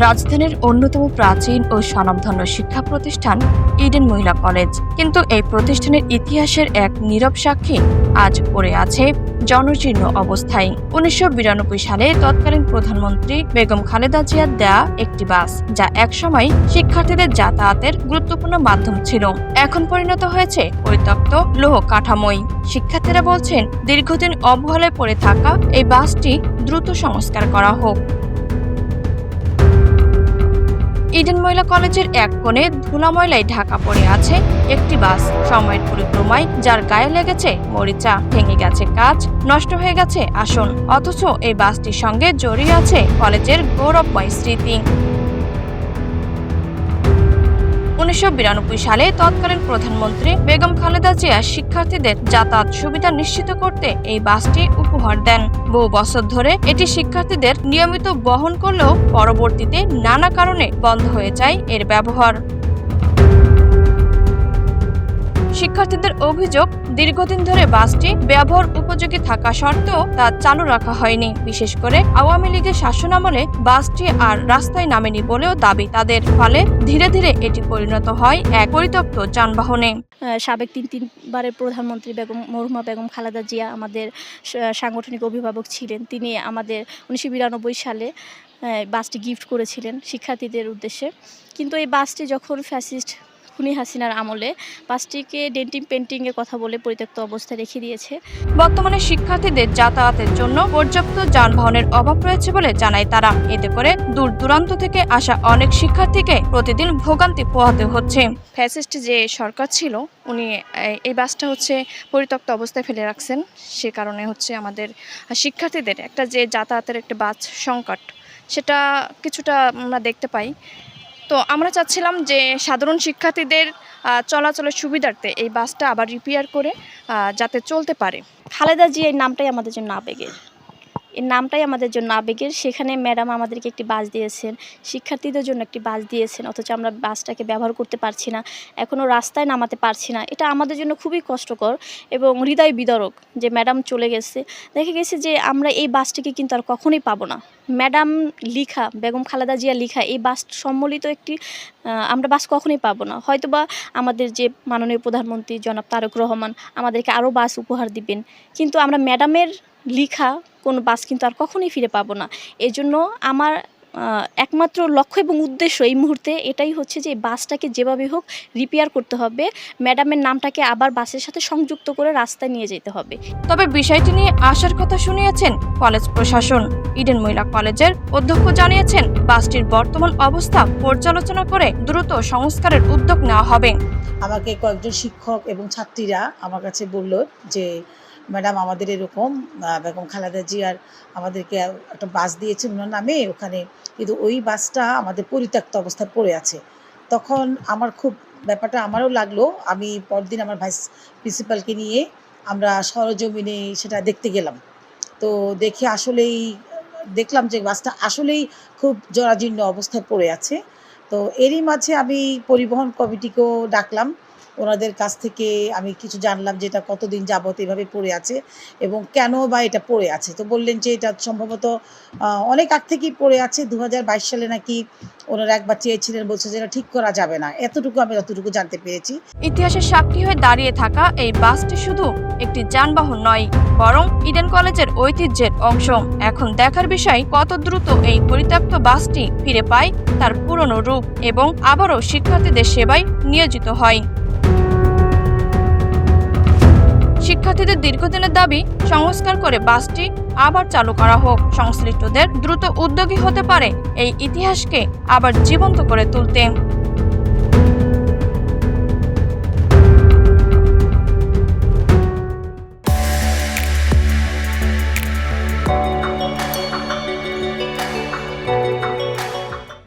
রাজধানীর অন্যতম প্রাচীন ও স্বনামধন্য শিক্ষা প্রতিষ্ঠান ইডেন মহিলা কলেজ, কিন্তু এই প্রতিষ্ঠানের ইতিহাসের এক নীরব সাক্ষী আজ পড়ে আছে জনজীর্ণ অবস্থায়। 1992 সালে তৎকালীন প্রধানমন্ত্রী বেগম খালেদা জিয়ার দেয়া একটি বাস, যা একসময় শিক্ষার্থীদের যাতায়াতের গুরুত্বপূর্ণ মাধ্যম ছিল, এখন পরিণত হয়েছে পরিত্যক্ত লৌহ কাঠামোয়। শিক্ষার্থীরা বলছেন, দীর্ঘদিন অবহেলায় পড়ে থাকা এই বাসটি দ্রুত সংস্কার করা হোক। ইডেন মহিলা কলেজের এক কোণে ধুলা ময়লায় ঢাকা পড়ে আছে একটি বাস, সময়ের পরিক্রমায় যার গায়ে লেগেছে মরিচা, ভেঙে গেছে কাঁচ, নষ্ট হয়ে গেছে আসন। অথচ এই বাসটির সঙ্গে জড়িয়ে আছে কলেজের গৌরবময় স্মৃতি। 1992 সালে তৎকালীন প্রধানমন্ত্রী বেগম খালেদা জিয়া শিক্ষার্থীদের যাতায়াত সুবিধা নিশ্চিত করতে এই বাসটি উপহার দেন। বহু বছর ধরে এটি শিক্ষার্থীদের নিয়মিত বহন করলেও পরবর্তীতে নানা কারণে বন্ধ হয়ে যায় এর ব্যবহার। শিক্ষার্থীদের অভিযোগ, দীর্ঘদিন ধরে বাসটি ব্যবহার উপযোগী থাকা সত্ত্বেও তা চালু রাখা হয়নি। বিশেষ করে আওয়ামী লীগের শাসনামলে বাসটি আর রাস্তায় নামেনি বলেও দাবি তাদের। ফলে ধীরে ধীরে এটি পরিণত হয় এক পরিত্যক্ত যানবাহনে। সাবেক তিনবারের প্রধানমন্ত্রী মরহুমা বেগম খালেদা জিয়া আমাদের সাংগঠনিক অভিভাবক ছিলেন। তিনি আমাদের 1992 সালে বাসটি গিফট করেছিলেন শিক্ষার্থীদের উদ্দেশ্যে। কিন্তু এই বাসটি যখন ফ্যাসিস্ট খুনি হাসিনার আমলে বাসটিকে ডেন্টিং পেন্টিংয়ের কথা বলে পরিত্যক্ত অবস্থায় রেখে দিয়েছে। বর্তমানে শিক্ষার্থীদের যাতায়াতের জন্য পর্যাপ্ত যানবাহনের অভাব রয়েছে বলে জানায় তারা। এতে করে দূর দূরান্ত থেকে আসা অনেক শিক্ষার্থীকে প্রতিদিন ভোগান্তি পোহাতে হচ্ছে। ফ্যাসিস্ট যে সরকার ছিল, উনি এই বাসটা পরিত্যক্ত অবস্থায় ফেলে রাখছেন। সে কারণে আমাদের শিক্ষার্থীদের একটা যে যাতায়াতের একটা বাস সংকট, সেটা কিছুটা আমরা দেখতে পাই। তো আমরা চাচ্ছিলাম যে সাধারণ শিক্ষার্থীদের চলাচলের সুবিধার্থে এই বাসটা আবার রিপেয়ার করে যাতে চলতে পারে। খালেদা জিয়া এই নামটাই আমাদের জন্য আবেগের, এই নামটাই আমাদের জন্য আবেগের। সেখানে ম্যাডাম আমাদেরকে একটি বাস দিয়েছেন, শিক্ষার্থীদের জন্য একটি বাস দিয়েছেন, অথচ আমরা বাসটাকে ব্যবহার করতে পারছি না, এখনও রাস্তায় নামাতে পারছি না। এটা আমাদের জন্য খুবই কষ্টকর এবং হৃদয় বিদারক যে ম্যাডাম চলে গেছে। দেখা গেছে যে আমরা এই বাসটিকে কিন্তু আর কখনোই পাবো না। ম্যাডাম লিখা, বেগম খালেদা জিয়া লিখা এই বাস সম্বলিত একটি আমরা বাস কখনোই পাবো না। হয়তোবা আমাদের যে মাননীয় প্রধানমন্ত্রী জনাব তারেক রহমান আমাদেরকে আরও বাস উপহার দিবেন, কিন্তু আমরা ম্যাডামের লিখা কোনো বাস কিন্তু আর কখনোই ফিরে পাবো না। এজন্য আমার একমাত্র লক্ষ্য এবং উদ্দেশ্য এই মুহূর্তে এটাই হচ্ছে যে বাসটাকে যেভাবে হোক রিপেয়ার করতে হবে, ম্যাডামের নামটাকে আবার বাসের সাথে সংযুক্ত করে রাস্তায় নিয়ে যেতে হবে। তবে বিষয়টি নিয়ে আশার কথা শুনিয়েছেন কলেজ প্রশাসন। ইডেন মহিলা কলেজের অধ্যক্ষ জানিয়েছেন, বাসটির বর্তমান অবস্থা পর্যালোচনা করে দ্রুত সংস্কারের উদ্যোগ নেওয়া হবে। আমাকে কয়েকজন শিক্ষক এবং ছাত্রীরা আমার কাছে বলল যে ম্যাডাম, আমাদের এরকম বেগম খালেদা জিয়ার আমাদেরকে একটা বাস দিয়েছেন ওনার নামে, ওখানে কিন্তু ওই বাসটা আমাদের পরিত্যক্ত অবস্থায় পড়ে আছে। তখন আমার খুব ব্যাপারটা আমারও লাগলো। আমি পরদিন আমার ভাইস প্রিন্সিপালকে নিয়ে আমরা সরজমিনে সেটা দেখতে গেলাম। তো দেখে আসলেই দেখলাম যে বাসটা আসলেই খুব জরাজীর্ণ অবস্থায় পড়ে আছে। তো এরই মাঝে আমি পরিবহন কমিটিকেও ডাকলাম, ওনাদের কাছ থেকে আমি কিছু জানলাম যে এটা কতদিন যাবত এভাবে পড়ে আছে এবং কেন বা এটা পড়ে আছে। তো বললেন যে এটা সম্ভবত অনেক আগ থেকেই পড়ে আছে, 2022 সালে নাকি ওনারা একবার চেয়েছিলেন, বলছে যে এটা ঠিক করা যাবে না। এতটুকু আমি যতটুকু জানতে পেরেছি। ইতিহাসের সাক্ষী হয়ে দাঁড়িয়ে থাকা এই বাসটি শুধু একটি যানবাহন নয়, বরং ইডেন কলেজের ঐতিহ্যের অংশ। এখন দেখার বিষয়, কত দ্রুত এই পরিত্যক্ত বাসটি ফিরে পায় তার পুরনো রূপ এবং আবারও শিক্ষার্থীদের সেবায় নিয়োজিত হয়। শিক্ষার্থীদের দীর্ঘদিনের দাবি, সংস্কার করে বাসটি আবার চালু করা হোক। সংশ্লিষ্টদের দ্রুত উদ্যোগী হতে পারে এই ইতিহাসকে আবার জীবন্ত করে তুলতে।